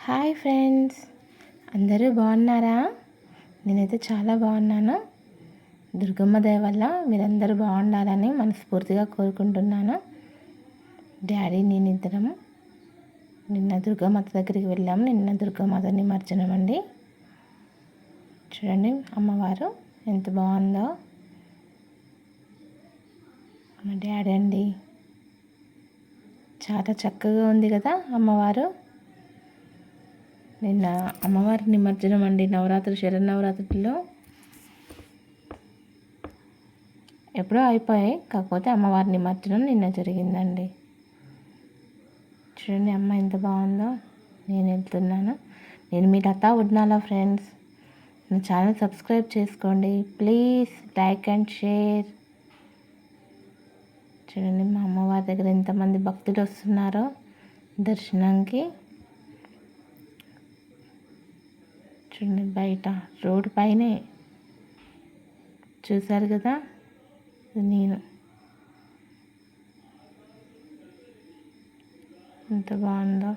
Hi friends, అందరూ బాగున్నారా? నేనైతే చాలా బాగున్నాను. దుర్గమ్మ దయ వల్ల మీరందరూ బాగుండాలని మనస్ఫూర్తిగా కోరుకుంటున్నాను. డాడీ నేనిద్దరము నిన్న దుర్గమాత దగ్గరికి వెళ్ళాము. నిన్న దుర్గమాత నిమజ్జనం అండి. చూడండి అమ్మవారు ఎంత బాగుందో. మా డాడీ అండి, చాలా చక్కగా ఉంది కదా అమ్మవారు. నిన్న అమ్మవారి నిమజ్జనం అండి. నవరాత్రి శరన్నవరాత్రిలో ఎప్పుడో అయిపోయాయి, కాకపోతే అమ్మవారి నిమజ్జనం నిన్న జరిగిందండి. చూడండి అమ్మ ఎంత బాగుందో. నేను వెళ్తున్నాను. నేను మీ లతా ఉడ్నాల ఫ్రెండ్స్. నా ఛానల్ సబ్స్క్రైబ్ చేసుకోండి ప్లీజ్, లైక్ అండ్ షేర్. చూడండి మా అమ్మవారి దగ్గర ఎంతమంది భక్తులు వస్తున్నారో దర్శనానికి. చూడండి బయట రోడ్డు పైనే చూశారు కదా, నేను ఎంత బాగుందో.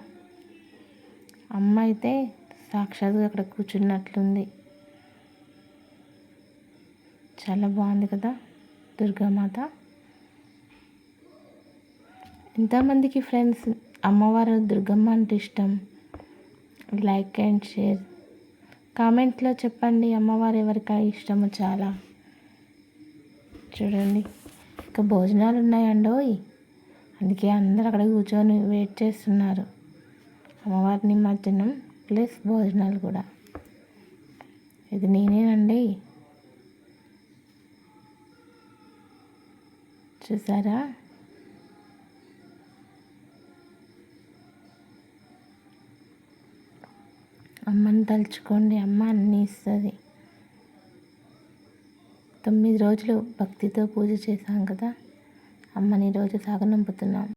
అమ్మ అయితే సాక్షాత్గా అక్కడ కూర్చున్నట్లుంది. చాలా బాగుంది కదా దుర్గామాత. ఎంతమందికి ఫ్రెండ్స్ అమ్మవారు దుర్గమ్మ అంటే ఇష్టం? లైక్ అండ్ షేర్ కామెంట్లో చెప్పండి. అమ్మవారు ఎవరికి ఇష్టమో చాలా. చూడండి ఇంకా భోజనాలు ఉన్నాయండోయ్, అందుకే అందరు అక్కడ కూర్చొని వెయిట్ చేస్తున్నారు. అమ్మవారి నిమజ్జనం ప్లస్ భోజనాలు కూడా. ఇది నేనేనండి, చూసారా? అమ్మని తలుచుకోండి, అమ్మ అన్నీ ఇస్తుంది. 9 రోజులు భక్తితో పూజ చేశాం కదా, అమ్మని ఈరోజు సాగనంపుతున్నాం.